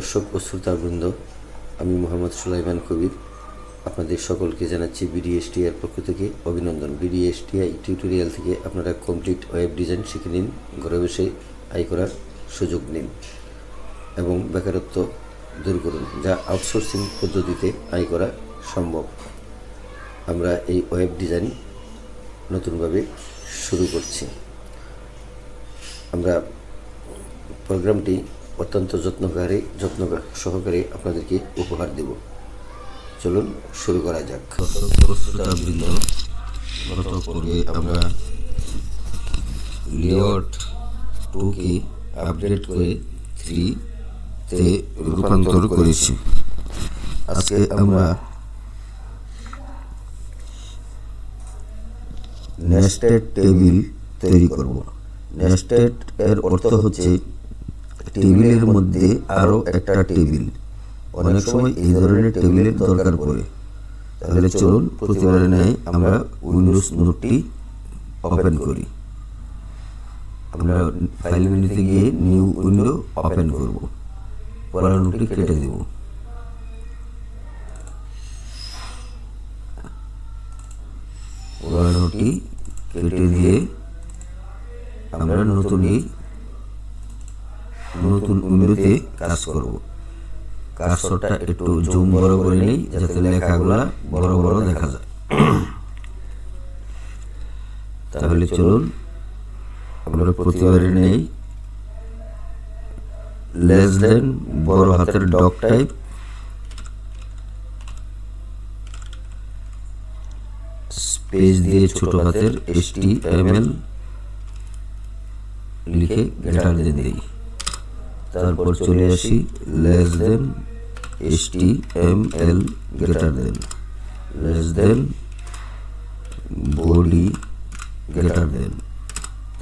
দর্শক ও শ্রোতাবৃন্দ, আমি মোহাম্মদ সুলাইমান কবির আপনাদের সকলকে জানাচ্ছি বিডিএসটিআই পক্ষ থেকে অভিনন্দন। বিডিএসটিআই টিউটোরিয়াল থেকে আপনারা কমপ্লিট ওয়েব ডিজাইন শিখে নিন, ঘরে বসে আয় করার সুযোগ নিন এবং বেকারত্ব দূর করুন, যা আউটসোর্সিং পদ্ধতিতে আয় করা সম্ভব। আমরা এই ওয়েব ডিজাইন নতুনভাবে শুরু করছি। আমরা প্রোগ্রামটি অত্যন্ত যত্ন সহকারে আপনাদেরকে উপহার দেব। চলুন শুরু করা যাক। গত পর্বে আমরা লেআউট 2কে আপডেট করে 3-তে রূপান্তর করেছি। আজকে আমরা নেস্টেড টেবিল তৈরি করব। নেস্টেড এর অর্থ হচ্ছে টেবিলের মধ্যে আরও একটা টেবিল। অনেক সময় এই ধরনের টেবিলের দরকার পড়ে। তাহলে চলুন প্রতিবারের ন্যায় আমরা উইন্ডোজ নোটটি ওপেন করি। আমরা ফাইল মেনুতে গিয়ে নিউ উইন্ডো ওপেন করব। পুরানো নোটটি কেটে দেব। পুরানো নোটটি কেটে দিয়ে আমরা নতুন উইন্ডোতে কাজ করব। কার্সরটা একটু জুম বড় করে নেই যাতে লেখাগুলা বড় বড় দেখা যায়। তাহলে চলুন আমরা প্রতিবারের নেই লেস দেন বড় হাতের ডক টাইপ, স্পেস দিয়ে ছোট হাতের HTML লিখে গ্রেটার দেন দেই। তারপর চলে আসি less than HTML greater than, less দেন বডি গ্রেটার দেন।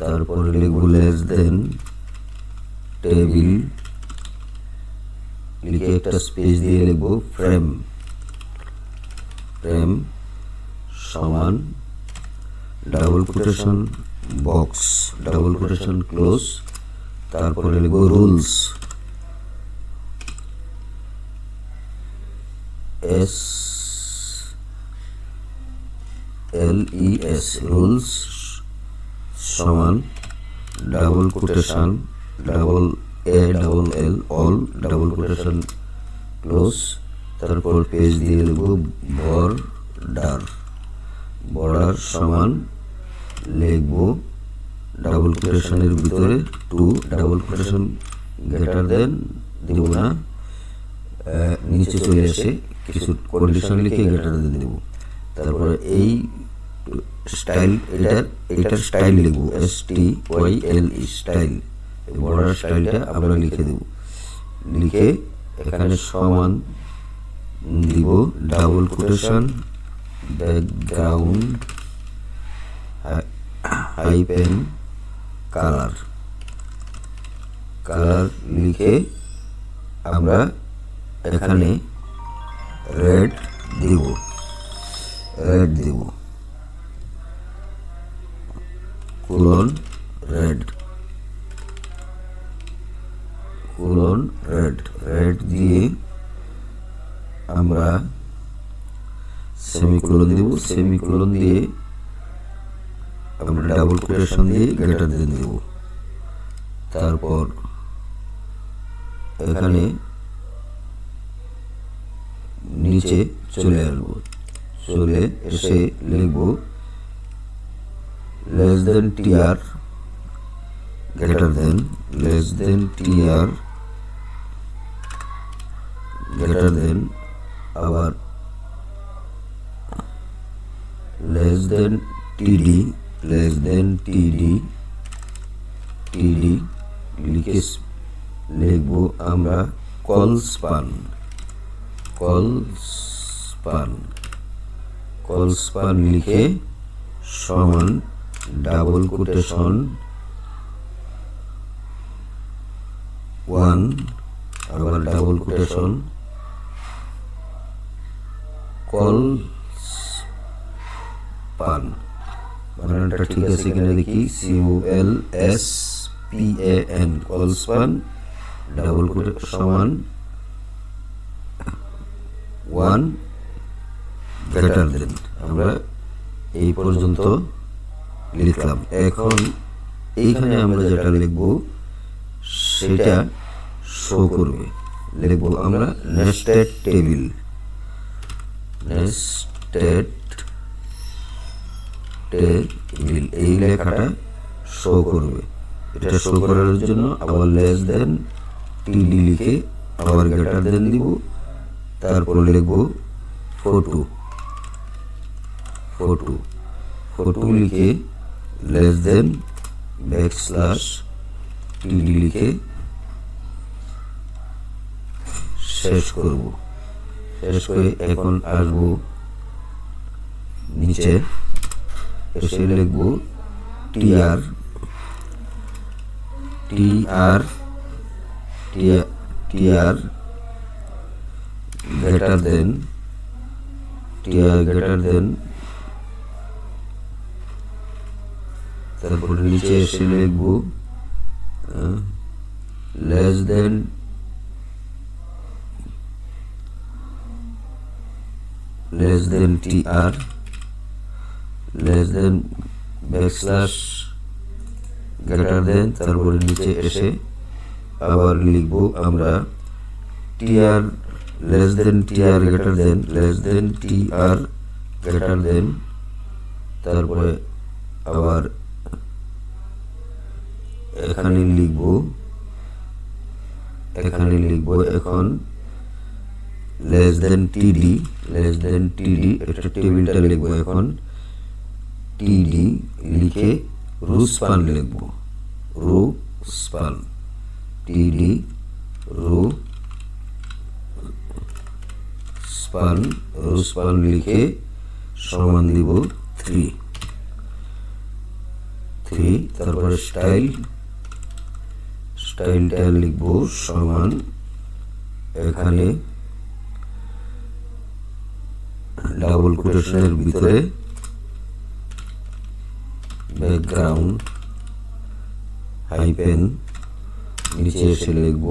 তারপর লিখব লেস দেন টেবিল লিখে একটা স্পেস দিয়ে লিখব ফ্রেম সমান double quotation box double quotation close. তারপরে লিখব রুলস SLES রুলস সমান double quotation double ALL all double quotation close. তারপর পেজ দিয়ে লিখব বর্ডার সমান লিখব ডাবল কোটেশনের ভিতরে 2 ডাবল কোটেশন গ্রেটার দেন দেব না, নিচে চলে আসে কিছু কন্ডিশন লিখে গ্রেটার দেন দেব। তারপরে এই স্টাইল এটার স্টাইল লিখব STYLE স্টাইল, বর্ডার স্টাইলটা আমরা লিখে দেব। লিখে এখানে সমান দিব double quotation background hyphen colour লিখে আমরা এখানে রেড দেব কোলন রেড দিয়ে আমরা সেমিকোলন দেব। সেমিকোলন দিয়ে আমরা ডাবল কোটেশন দিয়ে গ্রেটার দেন দেব। তারপর এখানে নিচে চলে আসবো, চলে এসে লিখব লেস দেন TR গ্রেটার দেন লেস দেন TR গ্রেটার দেন আবার লেস দেন TD লিখে লিখব আমরা কল স্পান লিখে সমান ডাবল কোটেশন 1 আবার ডাবল কোটেশন কল স্পান। বানানটা ঠিক আছে কিনা দেখি। COLSPAN কলস্পান ডাবল কোটেশন সমান 1 গ্রেটার দেন। আমরা এই পর্যন্ত লিখলাম। এখন এইখানে আমরা যেটা লিখব সেটা শো করবে। লিখব আমরা নেস্টেড টেবিল, নেস্টেড টেবিল, এই লেখাটা শো করবে। এটা শো করার জন্য আবার লেস দেন টিডি লিখে আবার গ্রেটার দেন দিব, তারপর লিখব ফটো, ফটো, ফটো লিখে লেস দেন ব্যাকস্ল্যাশ টিডি লিখে শেষ করব। শেষ করে এখন আসবো নিচে, এসে লিখব TR, TR, TR greater than, TR greater than, তারপর নিচে এসে লিখব less than TR, less than backslash greater than, তারপরে নিচে এসে আবার লিখব আমরা TR, less than TR greater than, less than TR greater than, তারপরে আবার এখানে লিখব এখন লেস দেন টিডি, লেস দেন টিডি, এটা টেবিলটা লিখব এখন টিডি লিখে রুস্পান লিখব, রু স্পান, টিডি রু স্পান, রুস্পান লিখে সমান দিব 3, তারপরে স্টাইল, স্টাইলটা লিখব সমান এখানে ডাবল কোটেশনের ভিতরে ব্যাকগ্রাউন্ড হাইপেন, নিচে এসে লিখব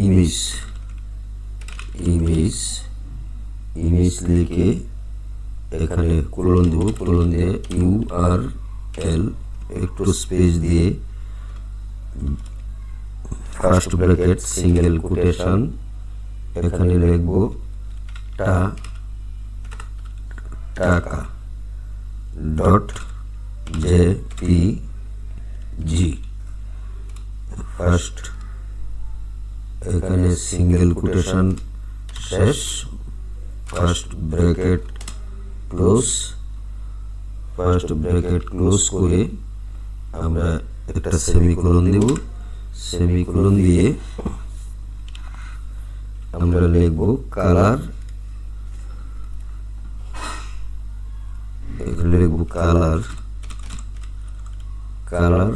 ইমেজ, ইমেজ, ইমেজ লিখে এখানে কোলন দেব, কোলন দিয়ে URL একটু স্পেস দিয়ে ফার্স্ট ব্র্যাকেট সিঙ্গেল কোটেশন, এখানে লিখব টাকা ডট জেপিজি, ফার্স্ট এখানে সিঙ্গেল কোটেশন শেষ, first bracket close, first bracket close করে আমরা একটা সেমিকোলন দেব, সেমিকোলন দিয়ে আমরা লিখব কালার, এখানে লিখব কালার, কালার,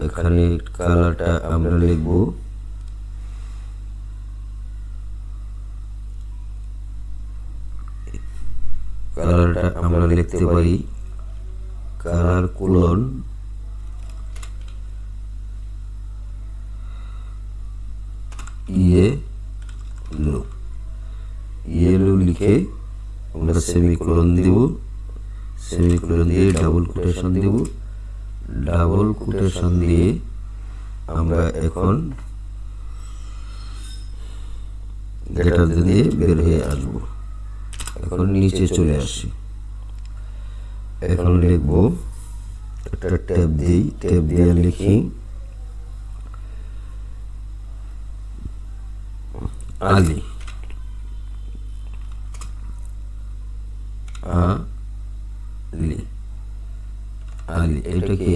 এখানে কালারটা আমরা লিখব কালারটা আমরা লিখতে পারি কালার কোলন ইয়েলো, ইয়েলো লিখে আমরা সেমিকোলন দিব, সেমিকোলন দিয়ে ডাবল কোটেশন দিব, ডাবল কোটেশন দিয়ে আমরা এখন গ্রেটার দেন দিয়ে বের হয়ে আসবো। এখন নিচে চলে আসি, এখন লিখব একটা ট্যাব দিই, ট্যাব দিয়ে লিখি আলি, আলি, আলি, এটাকে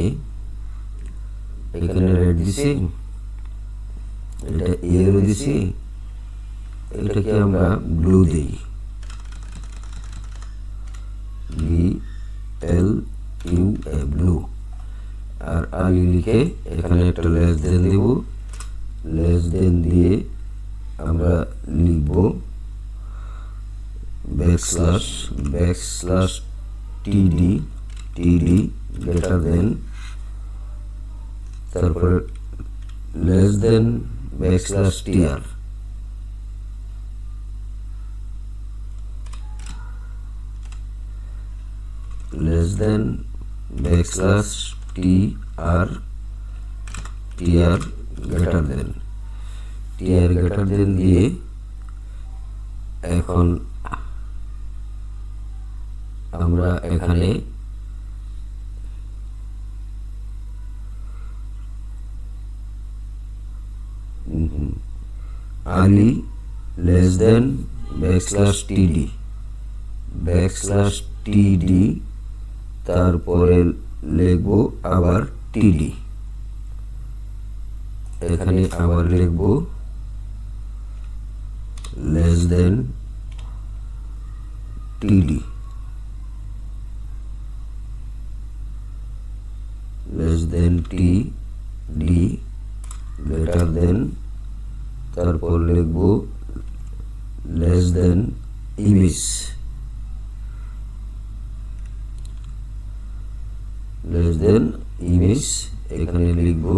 এখানে রেড দিছি, এটা ইয়েলো দিছি, এটাকে আমরা ব্লু দিই, BLUA ব্লু, আর আলি লিখে এখানে একটা লেস দেন দিব, লেস দেন দিয়ে আমরা লিখব backslash, backslash TD, TD greater than, তারপরে less than backslash tr, less than backslash tr, tr greater than দিয়ে এখন আমরা এখানে আলি লেস দেন ব্যাকস্ল্যাশ টিডি তারপরে লিখবো আবার টিডি, এখানে আবার লিখবো লেস দেন টিডি, লেস দেন টিডি গ্রেটার দেন, তারপর লিখবো লেস দেন ইমেজ, লেস দেন ইমেজ, এখানে লিখবো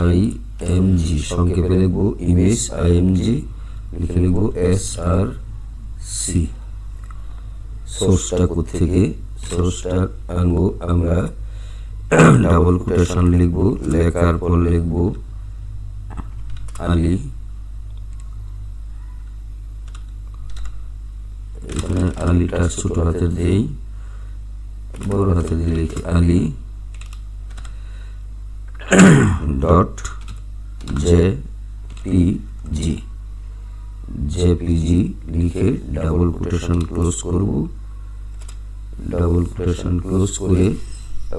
আইএমজি, সংক্ষেপে লিখবো ইমেজ আইএমজি, লিখে লিখবো SRC। সোর্সটা কোত্থেকে, সোর্সটা আনবো আমরা ডাবল কোটেশন লিখবো, লেখার পর লিখবো আলি, এখানে আলিটা ছোট হাতে দেই, বড় হাতে দিয়ে লিখি আলি ডট জেপিজি লিখে ডাবল কোটেশন ক্লোজ করব, ডাবল কোটেশন ক্লোজ করে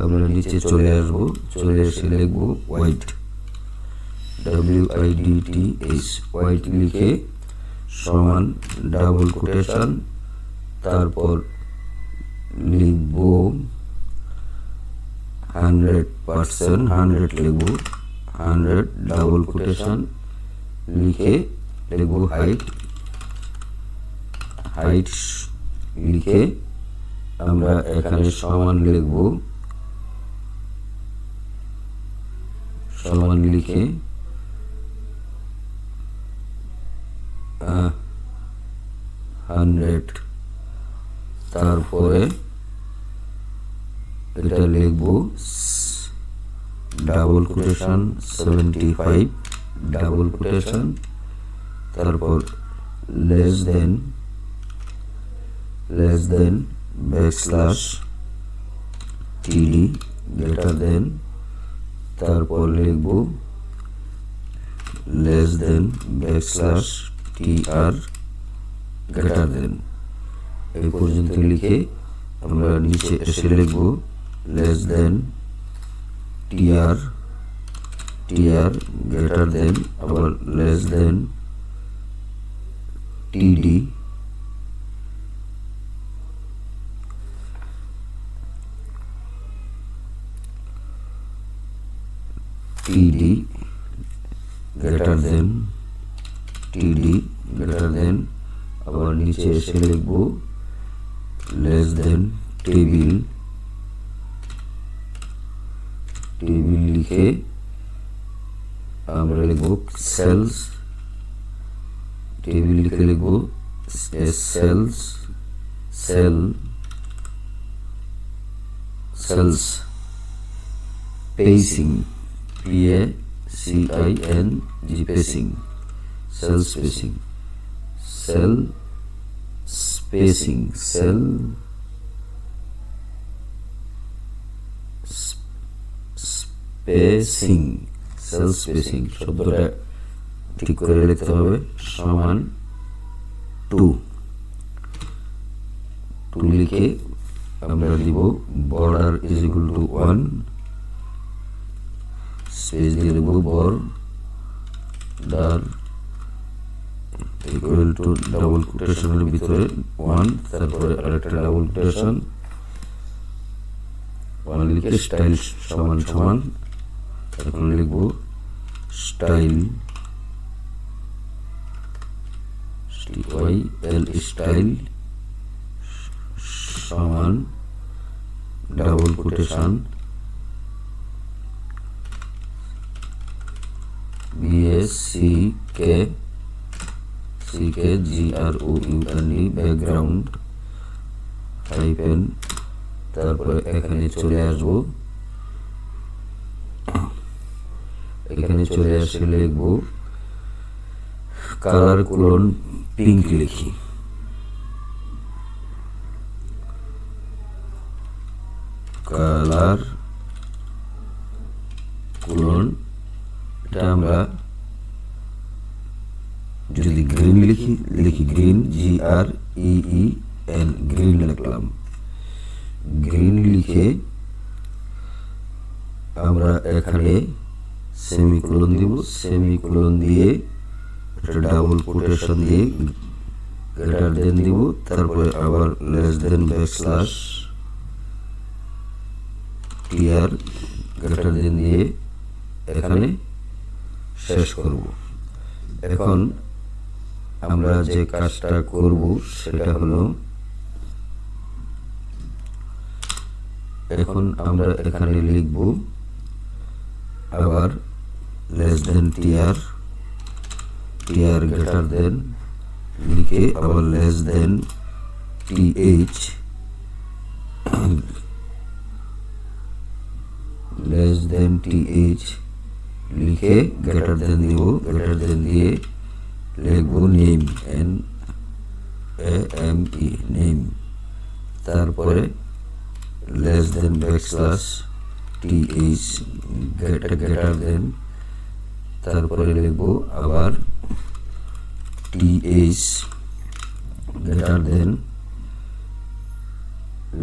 আমরা নিচে চলে আসবো, চলে এসে লিখবো হোয়াইট, WIDTH হোয়াইট লিখে সমান ডাবল কোটেশন, তারপর লিখবো 100%, 100 লিখবো 100 ডাবল কোটেশন লিখে লিখবো হাইট লিখে আমরা এখানে সমান লিখবো, সমান লিখে 100, তারপরে এটা লিখবো ডাবল কোটেশন 75 ডাবল কোটেশন, তারপর less than backslash TD greater than, তারপর লিখবো less than backslash TR greater than. এই পর্যন্ত লিখে আমরা নিচে এসে লিখবো less than TR greater than, আবার লেস দেন টিডি গ্রেটার দেন আবার নিচে এসে লিখবো লেস দেন টেবিল লিখে আমরা লিখবো সেলস, টেবিল লিখে লিখবো cells spacing PACING spacing, cell spacing শব্দটা ঠিক করে লিখতে হবে, সমান 2 লিখে আমরা দিব border is equal to 1 space দিয়ে লিখবো বর্ডার ইকুয়াল টু ডাবল কোটেশনের ভিতরে 1, তারপরে আরেকটা ডাবল কোটেশন 1 লিখে স্টাইল সমান এখন লিখবো স্টাইল স্টাইল সমান double quotation BACKGROUND background hyphen, তারপরে এখানে চলে আসবো, এখানে চলে আসে লিখব কালার কোলন পিঙ্ক লিখি, কালার কোলন, এটা আমরা যদি গ্রিন লিখি গ্রিন GREEN গ্রিন লিখলাম। গ্রিন লিখে আমরা এখানে সেমিকোলন দিব, সেমিকোলন দিয়ে একটা ডাবল কোটেশন দিয়ে গ্রেটার দেন দিব, তারপরে আবার less than backslash TR greater than দিয়ে এখানে শেষ করব। এখন আমরা যে কাজটা করব সেটা হলো, এখন আমরা এখানে লিখব আবার less than TR greater than লিখে আবার লেস দেন TH লিখে গ্রেটার দেন দিব, গ্রেটার দেন দিয়ে লিখব নেম NAME নেম, তারপরে less than backslash TH greater than, তারপরে লিখব আবার TH গ্রেটার দেন,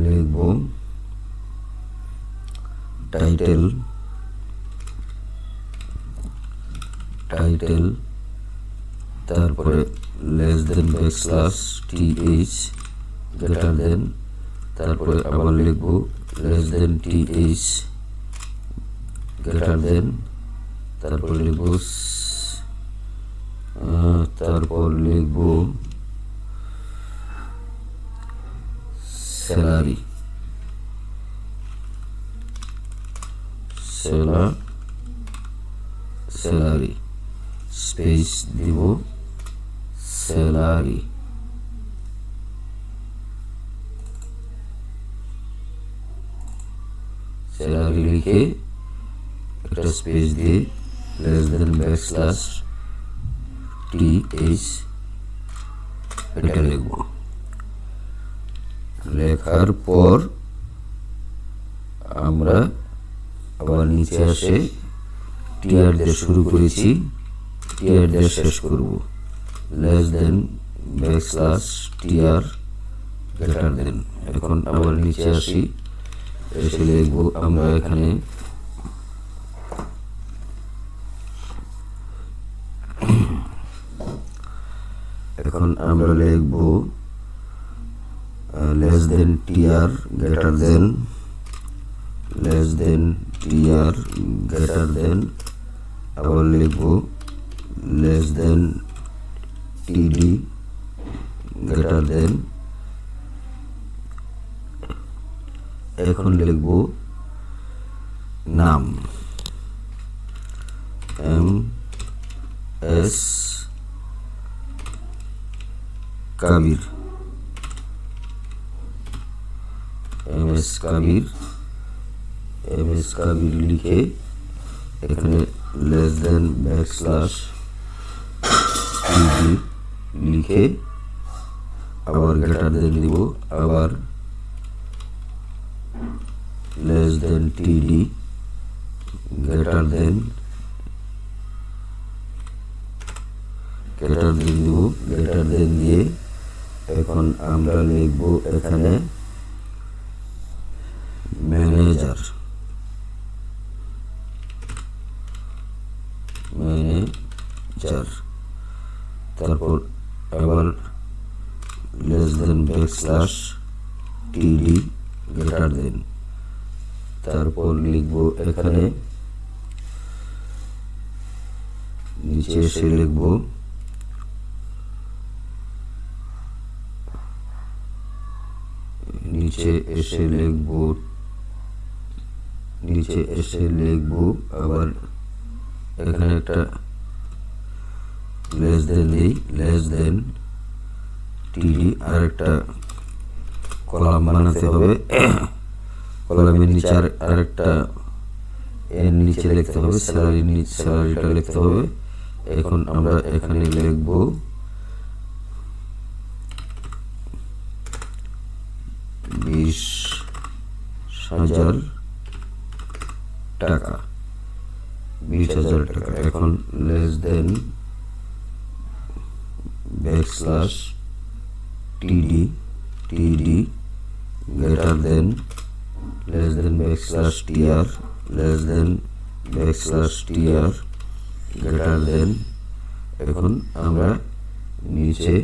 লিখব টাইটেল তারপরে less than backslash TH greater than, তারপরে আবার লিখব less than TH greater than, তারপর লিখব স্যালারি স্পেস দিব স্যালারি, লিখে একটা স্পেস দিয়ে লেস দেন ব্যাকস্ল্যাশ TH এটা লিখব। লেখার পর আমরা আবার নিচে আসে টিআর দিয়ে শুরু করেছি, টিআর দিয়ে শেষ করব, less than backslash TR greater than. এখন আবার নিচে আসি, এসে লিখব আমরা এখানে লিখব লেস দেন TR গ্রেটার দেন, আবার লিখব লেস দেন TD গ্রেটার দেন। এখন লিখব নাম MS কাবির, লিখে এখানে লেস দেন ব্যাকস্ল্যাশ TD লিখে আবার গ্রেটার দেন দিব, আবার লেস দেন TD গ্রেটার দেন দিব, গ্রেটার দেন দিয়ে এখন আমরা লিখব এখানে ম্যানেজার, তারপর আবার less than backslash TD greater than, তারপর লিখব এখানে নিচে এসে লিখব নিচে এসে লিখব আবার এখানে একটা লেস দেন দিই, লেস দেন টিডি আরেকটা কলাম বানাতে হবে, কলামের নিচে আরেকটা এর নিচে লিখতে হবে, স্যালারিটা লিখতে হবে। এখন আমরা এখানে লিখব 20,000 টাকা, 20,000 টাকা। এখন less than backslash TD, TD greater than, less than backslash TR, less than backslash TR greater than. এখন আমরা নিচে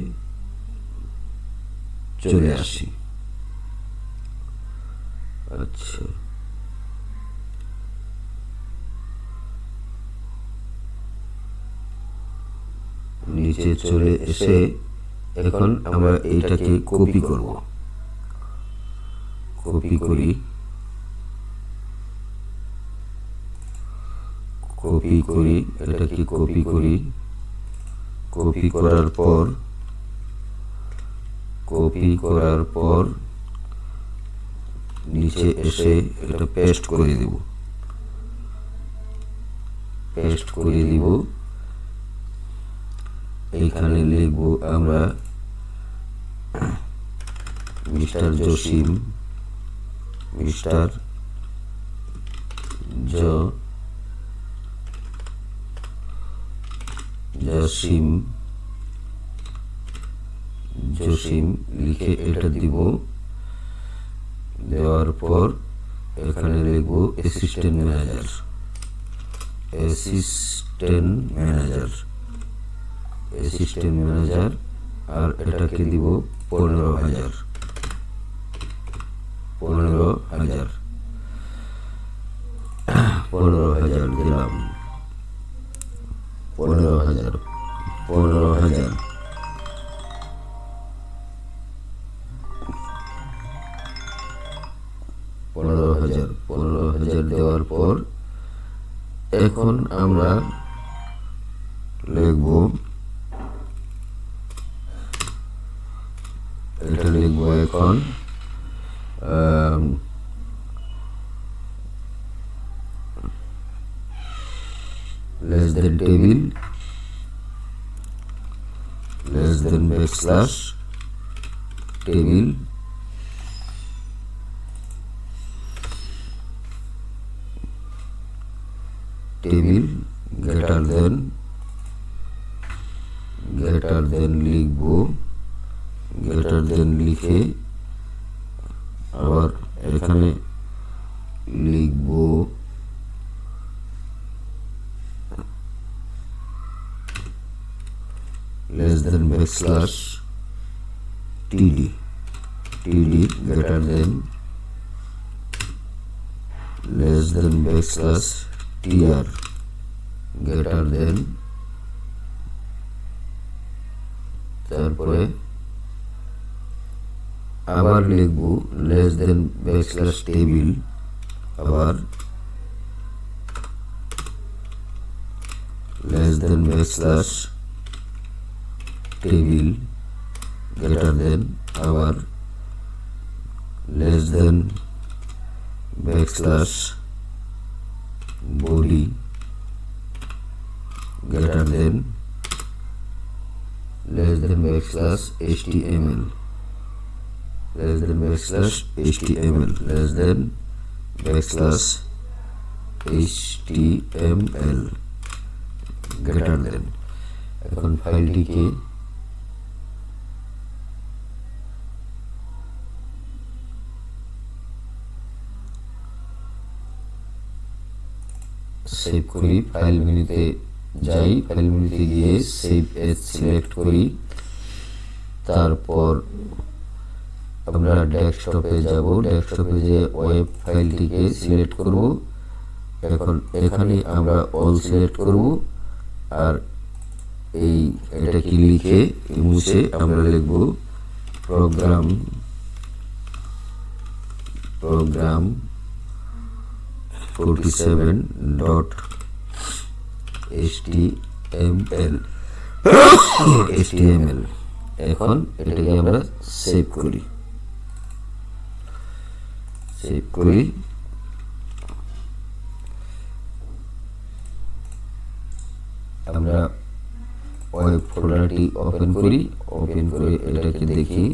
চলে আসি। আচ্ছা, নিচে চলে এসে এখন আমরা এইটাকে কপি করব। কপি করি, কপি করি, এটাকে কপি করি। কপি করার পর নিচে এসে এটা পেস্ট করে দিব, পেস্ট করে দিব। এইখানে লিখব আমরা মিস্টার জসিম, মিস্টার জসিম, জসিম লিখে এটা দিব। দেওয়ার পর এখানে লিখব assistant manager, assistant manager, assistant manager. আর এটাকে দিব 15,000, 15,000, 15,000 দিলাম, 15,000, 15,000। 15,000 দেওয়ার পর এখন আমরা লিখব, এটা লিখব এখন less than table, less than backslash table, table greater than লিখব, গ্রেটার দেন লিখে আবার এখানে লিখব less than backslash TD, TD greater than less than backslash TR greater than. তারপরে আবার লিখব লেস দেন ব্যাকস্ল্যাশ টেবিল, আবার less than backslash table greater than, আবার less than backslash body greater than less than backslash html, less than backslash html, less than backslash html greater than। এখন ফাইলটিকে save করি, file মেনুতে যাই, file মেনুতে গিয়ে save age select করি। তারপর আমরা ডেস্কটপে যাব, ডেস্কটপে যে ওয়েব ফাইলটিকে সিলেক্ট করব। এখন এখানে আমরা অল সিলেক্ট করব আর এটাকে লিখে মুছে আমরা লিখব প্রোগ্রাম 47.html HTML। এখন এটাকে আমরা সেভ করি। আমরা ওয়েব ফোল্ডারটি ওপেন করি। ওপেন করে এটাকে দেখি।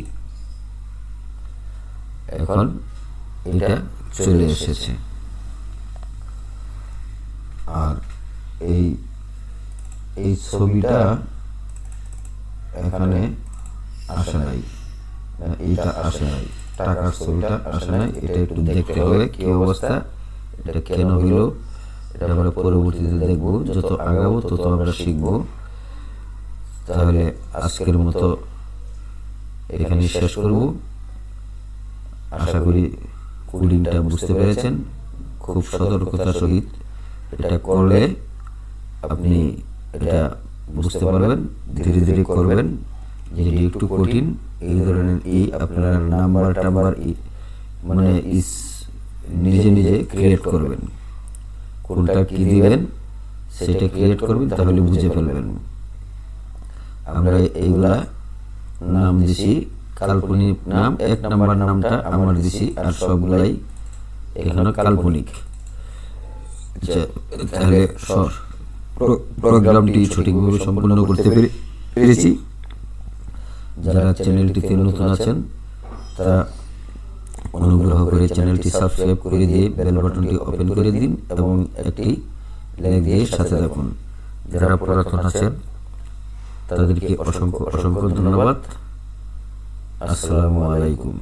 এখন এটা চলে এসেছে। আর এই ছবিটা এখানে আসে নাই, এইটা আসে নাই, টাকার ছবিটা আসে নাই। এটা একটু দেখতে হবে কি অবস্থা, এটা কেন হইল, এটা আমরা পরবর্তীতে দেখব। যত আগাবো তত আমরা শিখব। তাহলে আজকের মতো এখানে শেষ করব। আশা করি কোডিংটা বুঝতে পেরেছেন। খুব সতর্কতার সহিত এটা করলে আপনি এটা বুঝতে পারবেন। ধীরে ধীরে করবেন, যেটি একটু কঠিন। এই ধরনের আপনার নাম্বার মানে নিজে নিজে ক্রিয়েট করবেন। কোনটা কি দিবেন সেটা ক্রিয়েট করবেন, তাহলে বুঝে ফেলবেন। আমরা এইগুলা নাম দিছি কাল্পনিক নাম। 1 নাম্বার নামটা আমার দিছি, আর সবগুলাই এখানে কাল্পনিক। তাহলে প্রোগ্রামটি সঠিকভাবে সম্পন্ন করতে পেরেছি। যারা চ্যানেলটিতে নতুন আছেন তারা অনুগ্রহ করে চ্যানেলটি সাবস্ক্রাইব করে দিয়ে বেল বাটনটি ওপেন করে দিন এবং একটি লাইক দিয়ে সাথে থাকুন। যারা পুরাতন আছেন তাদেরকে অসংখ্য ধন্যবাদ। আসসালামু আলাইকুম।